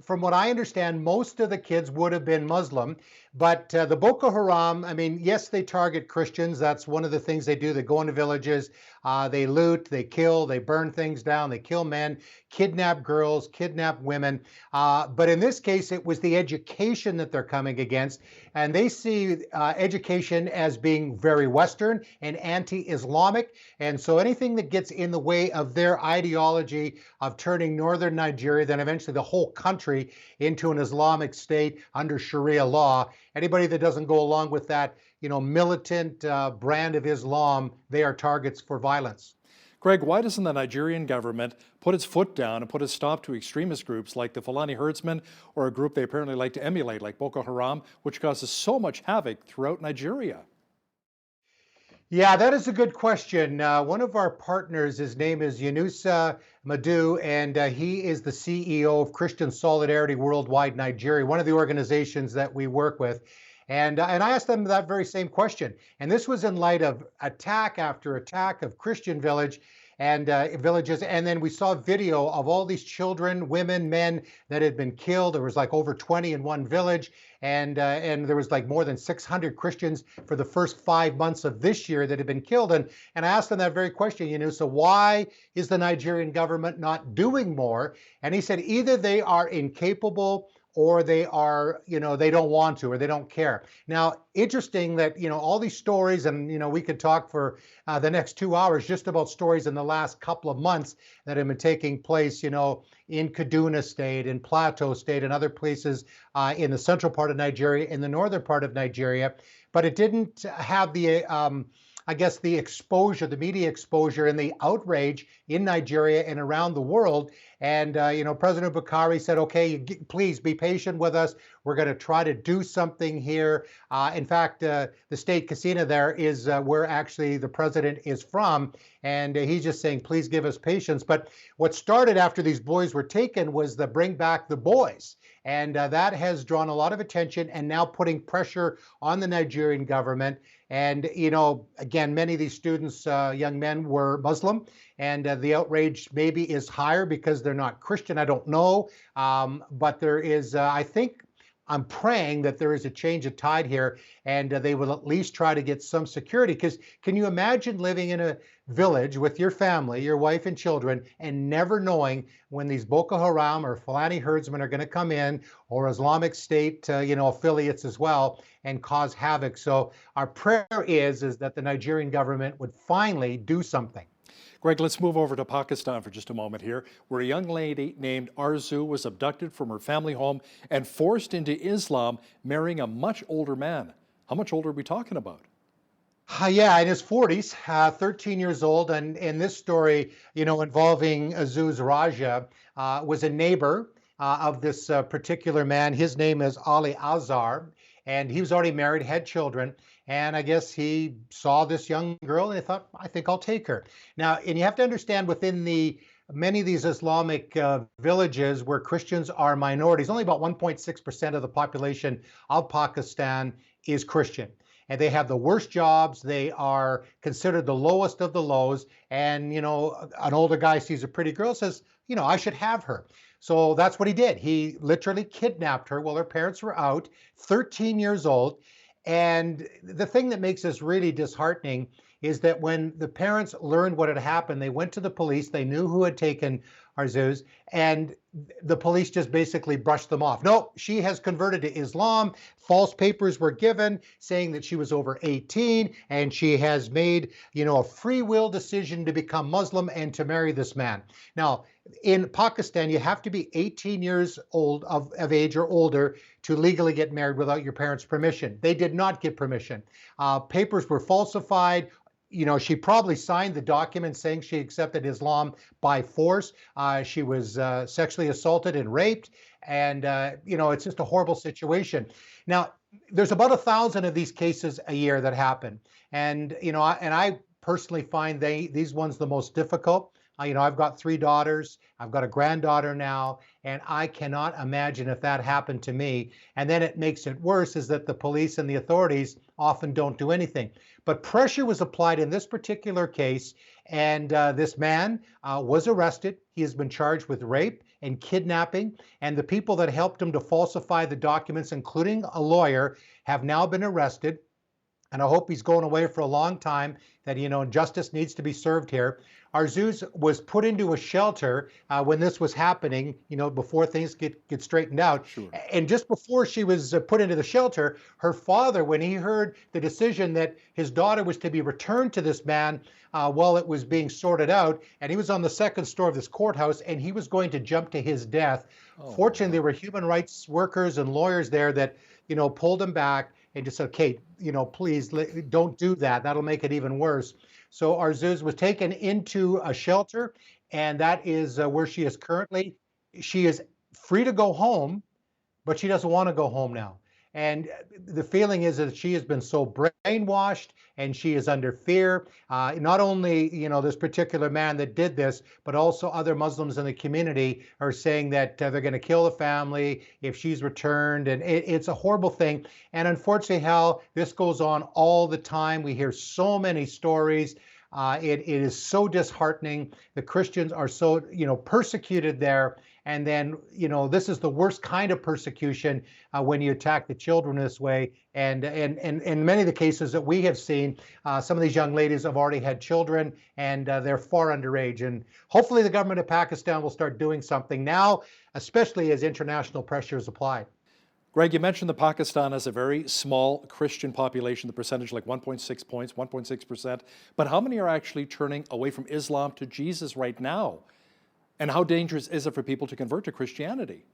from what I understand, most of the kids would have been Muslim. But the Boko Haram, yes, they target Christians. That's one of the things they do. They go into villages, they loot, they kill, they burn things down, they kill men, kidnap girls, kidnap women. But in this case, it was the education that they're coming against. And they see education as being very Western and anti-Islamic. And so anything that gets in the way of their ideology of turning northern Nigeria, then eventually the whole country, into an Islamic state under Sharia law, anybody that doesn't go along with that, militant brand of Islam, they are targets for violence. Greg, why doesn't the Nigerian government put its foot down and put a stop to extremist groups like the Fulani herdsmen, or a group they apparently like to emulate like Boko Haram, which causes so much havoc throughout Nigeria? Yeah, that is a good question. One of our partners, his name is Yunusa Madu, and he is the CEO of Christian Solidarity Worldwide Nigeria, one of the organizations that we work with. And I asked them that very same question. And this was in light of attack after attack of Christian villages. And then we saw video of all these children, women, men that had been killed. There was like over 20 in one village. And there was like more than 600 Christians for the first 5 months of this year that had been killed. And I asked them that very question, so why is the Nigerian government not doing more? And he said either they are incapable or they are, they don't want to, or they don't care. Now, interesting that, all these stories, and, we could talk for the next 2 hours just about stories in the last couple of months that have been taking place, in Kaduna State, in Plateau State, and other places in the central part of Nigeria, in the northern part of Nigeria. But it didn't have the I guess, the exposure, the media exposure and the outrage in Nigeria and around the world. And, President Buhari said, okay, please be patient with us. We're going to try to do something here. In fact, the state casino there is where actually the president is from. And he's just saying, please give us patience. But what started after these boys were taken was the Bring Back the Boys. And that has drawn a lot of attention and now putting pressure on the Nigerian government. And, again, many of these students, young men, were Muslim. And the outrage maybe is higher because they're not Christian. I don't know. But there is, I'm praying that there is a change of tide here and they will at least try to get some security. Because can you imagine living in a village with your family, your wife and children, and never knowing when these Boko Haram or Fulani herdsmen are going to come in, or Islamic State, affiliates as well, and cause havoc? So our prayer is that the Nigerian government would finally do something. Greg, let's move over to Pakistan for just a moment here, where a young lady named Arzu was abducted from her family home and forced into Islam, marrying a much older man. How much older are we talking about? Yeah, in his 40s, 13 years old. And in this story, involving Azuz Raja, was a neighbor of this particular man. His name is Ali Azhar, and he was already married, had children. And I guess he saw this young girl and he thought, I think I'll take her. Now, and you have to understand, within many of these Islamic villages where Christians are minorities, only about 1.6% of the population of Pakistan is Christian. And they have the worst jobs. They are considered the lowest of the lows. And, an older guy sees a pretty girl, says, I should have her. So that's what he did. He literally kidnapped her while her parents were out, 13 years old. And the thing that makes this really disheartening is that when the parents learned what had happened, they went to the police. They knew who had taken Arzu, and the police just basically brushed them off. No, she has converted to Islam. False papers were given saying that she was over 18 and she has made, a free will decision to become Muslim and to marry this man. Now, in Pakistan, you have to be 18 years old of age or older to legally get married without your parents' permission. They did not get permission. Papers were falsified. She probably signed the document saying she accepted Islam by force. She was sexually assaulted and raped. And, it's just a horrible situation. Now, there's about 1,000 of these cases a year that happen. And, I personally find these ones the most difficult. I've got 3 daughters. I've got a granddaughter now, and I cannot imagine if that happened to me. And then it makes it worse is that the police and the authorities often don't do anything. But pressure was applied in this particular case, and this man was arrested. He has been charged with rape and kidnapping, and the people that helped him to falsify the documents, including a lawyer, have now been arrested. And I hope he's going away for a long time, that, justice needs to be served here. Arzu was put into a shelter when this was happening, before things get straightened out. Sure. And just before she was put into the shelter, her father, when he heard the decision that his daughter was to be returned to this man while it was being sorted out, and he was on the 2nd floor of this courthouse, and he was going to jump to his death. Oh, fortunately, there were human rights workers and lawyers there that, pulled him back and just said, okay, please don't do that. That'll make it even worse. So Arzu was taken into a shelter, and that is where she is currently. She is free to go home, but she doesn't want to go home now. And the feeling is that she has been so brainwashed and she is under fear. Not only, this particular man that did this, but also other Muslims in the community are saying that they're going to kill the family if she's returned. And it's a horrible thing. And unfortunately, Hal, this goes on all the time. We hear so many stories. It is so disheartening. The Christians are so, persecuted there. And then, this is the worst kind of persecution when you attack the children this way. And in many of the cases that we have seen, some of these young ladies have already had children and they're far underage. And hopefully the government of Pakistan will start doing something now, especially as international pressure is applied. Greg, you mentioned that Pakistan has a very small Christian population, the percentage like 1.6 points, 1.6%. But how many are actually turning away from Islam to Jesus right now? And how dangerous is it for people to convert to Christianity?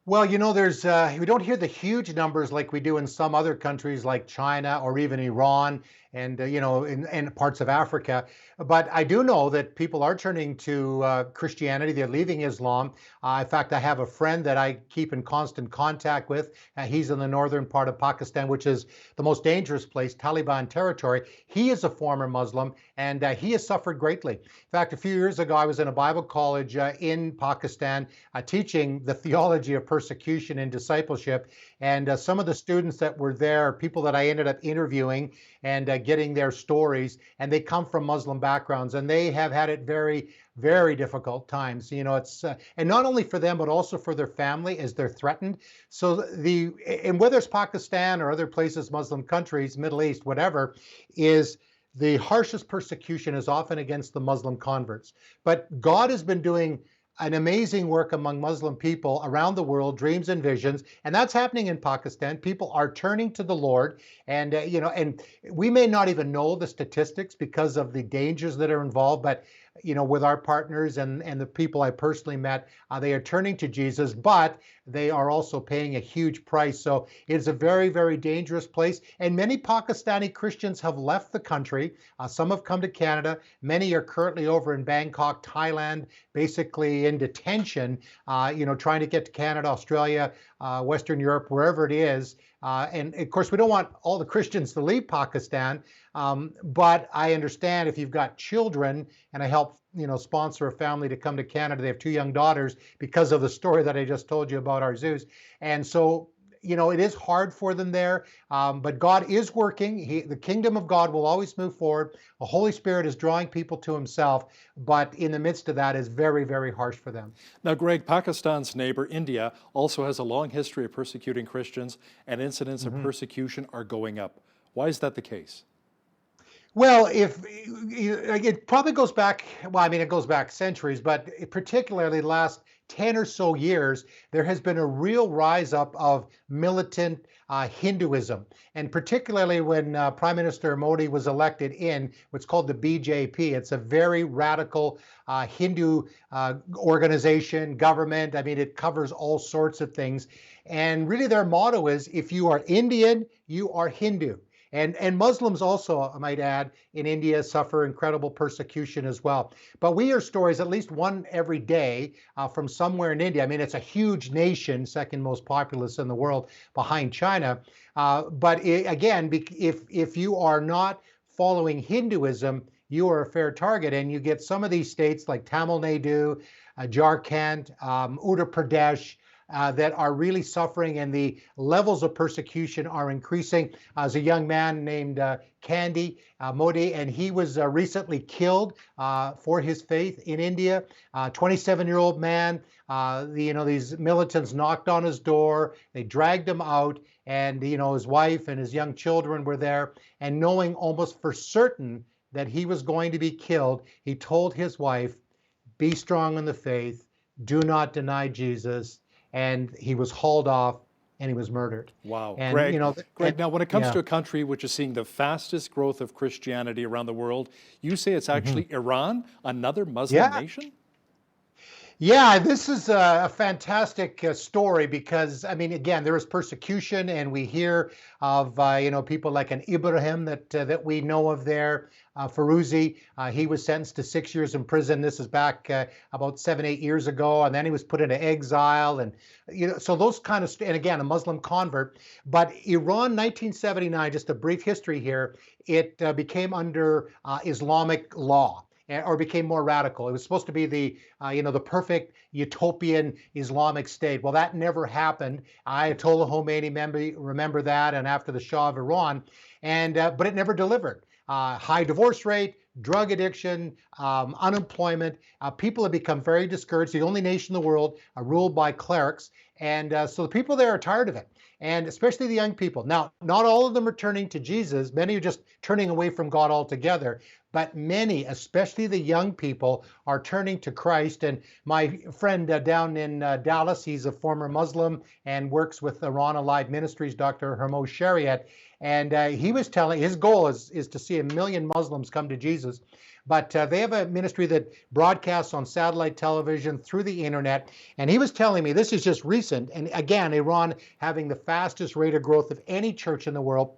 Well, there's we don't hear the huge numbers like we do in some other countries like China or even Iran and in parts of Africa. But I do know that people are turning to Christianity. They're leaving Islam. In fact, I have a friend that I keep in constant contact with. He's in the northern part of Pakistan, which is the most dangerous place, Taliban territory. He is a former Muslim, and he has suffered greatly. In fact, a few years ago, I was in a Bible college in Pakistan teaching the theology of persecution and discipleship. And some of the students that were there, people that I ended up interviewing and getting their stories, and they come from Muslim backgrounds, and they have had it very, very difficult times. It's and not only for them, but also for their family as they're threatened. So and whether it's Pakistan or other places, Muslim countries, Middle East, whatever, is the harshest persecution is often against the Muslim converts. But God has been doing an amazing work among Muslim people around the world, dreams and visions, and that's happening in Pakistan. People are turning to the Lord, and and we may not even know the statistics because of the dangers that are involved, but with our partners and the people I personally met, they are turning to Jesus, but they are also paying a huge price. So it's a very, very dangerous place. And many Pakistani Christians have left the country. Some have come to Canada. Many are currently over in Bangkok, Thailand, basically in detention, trying to get to Canada, Australia, Western Europe, wherever it is. And of course, we don't want all the Christians to leave Pakistan, but I understand if you've got children, and I help sponsor a family to come to Canada. They have 2 young daughters because of the story that I just told you about our zoos. And so, it is hard for them there, but God is working. The kingdom of God will always move forward. The Holy Spirit is drawing people to himself, but in the midst of that is very, very harsh for them. Now, Greg, Pakistan's neighbor, India, also has a long history of persecuting Christians, and incidents of persecution are going up. Why is that the case? Well, it probably goes back, it goes back centuries, but particularly the last 10 or so years, there has been a real rise up of militant Hinduism. And particularly when Prime Minister Modi was elected in what's called the BJP. It's a very radical Hindu organization, government. It covers all sorts of things. And really their motto is, if you are Indian, you are Hindu. And Muslims also, I might add, in India suffer incredible persecution as well. But we hear stories, at least one every day, from somewhere in India. It's a huge nation, second most populous in the world behind China. But again, if you are not following Hinduism, you are a fair target. And you get some of these states like Tamil Nadu, Jharkhand, Uttar Pradesh, that are really suffering, and the levels of persecution are increasing. There's a young man named Kandi Modi, and he was recently killed for his faith in India. 27-year-old man. These militants knocked on his door. They dragged him out, and his wife and his young children were there. And knowing almost for certain that he was going to be killed, he told his wife, "Be strong in the faith. Do not deny Jesus." And he was hauled off and he was murdered. Wow. And, Greg, now when it comes to a country which is seeing the fastest growth of Christianity around the world, you say it's actually Iran, another Muslim nation? Yeah, this is a fantastic story because, again, there is persecution, and we hear of, people like an Ibrahim that we know of there, Farouzi. He was sentenced to 6 years in prison. This is back about 7-8 years ago, and then he was put into exile, and so those kind of, and again, a Muslim convert. But Iran, 1979, just a brief history here, it became under Islamic law, or became more radical. It was supposed to be the perfect utopian Islamic state. Well, that never happened. Ayatollah Khomeini, remember that, and after the Shah of Iran, but it never delivered. High divorce rate, drug addiction, unemployment. People have become very discouraged. The only nation in the world ruled by clerics, and so the people there are tired of it. And especially the young people. Now, not all of them are turning to Jesus. Many are just turning away from God altogether. But many, especially the young people, are turning to Christ. And my friend down in Dallas, he's a former Muslim and works with Iran Alive Ministries, Dr. Hermos Shariat. And he was telling, his goal is to see 1 million Muslims come to Jesus. But they have a ministry that broadcasts on satellite television, through the internet. And he was telling me, this is just recent, and again, Iran having the fastest rate of growth of any church in the world.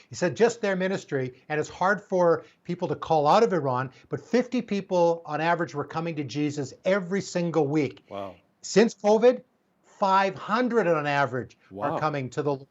He said just their ministry, and it's hard for people to call out of Iran, but 50 people on average were coming to Jesus every single week. Wow. Since COVID, 500 on average Wow. are coming to the Lord.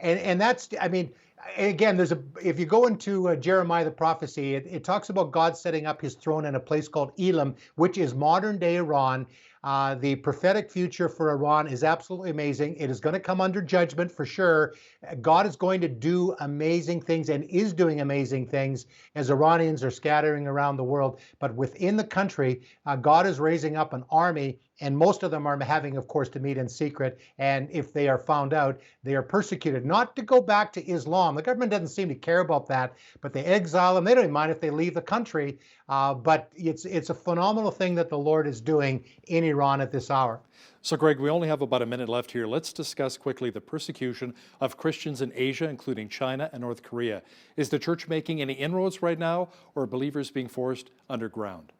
And that's, I mean, again, if you go into Jeremiah the prophecy, it talks about God setting up his throne in a place called Elam, which is modern day Iran. The prophetic future for Iran is absolutely amazing. It is going to come under judgment for sure. God is going to do amazing things and is doing amazing things as Iranians are scattering around the world. But within the country, God is raising up an army, and most of them are having, of course, to meet in secret. And if they are found out, they are persecuted. Not to go back to Islam. The government doesn't seem to care about that, but they exile them. They don't even mind if they leave the country. But it's a phenomenal thing that the Lord is doing in Iran at this hour. So, Greg, we only have about a minute left here. Let's discuss quickly the persecution of Christians in Asia, including China and North Korea. Is the church making any inroads right now, or are believers being forced underground?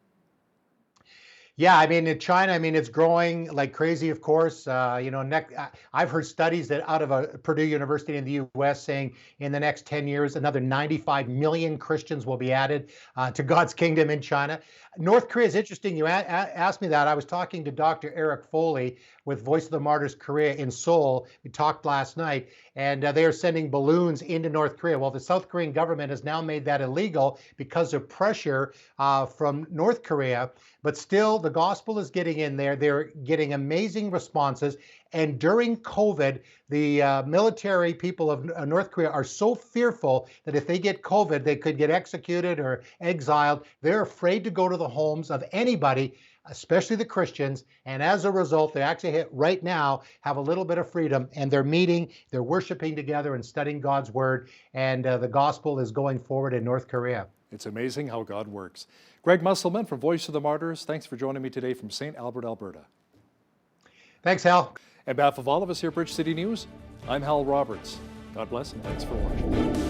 Yeah, I mean, in China, I mean, it's growing like crazy, of course. I've heard studies that out of Purdue University in the U.S. saying in the next 10 years, another 95 million Christians will be added to God's kingdom in China. North Korea is interesting. You asked me that. I was talking to Dr. Eric Foley with Voice of the Martyrs Korea in Seoul. We talked last night, and they are sending balloons into North Korea. Well, the South Korean government has now made that illegal because of pressure from North Korea. But still, the gospel is getting in there. They're getting amazing responses. And during COVID, the military people of North Korea are so fearful that if they get COVID, they could get executed or exiled. They're afraid to go to the homes of anybody, especially the Christians. And as a result, they actually right now have a little bit of freedom, and they're meeting, they're worshiping together and studying God's word. And the gospel is going forward in North Korea. It's amazing how God works. Greg Musselman from Voice of the Martyrs, thanks for joining me today from St. Albert, Alberta. Thanks, Hal. On behalf of all of us here at Bridge City News, I'm Hal Roberts. God bless and thanks for watching.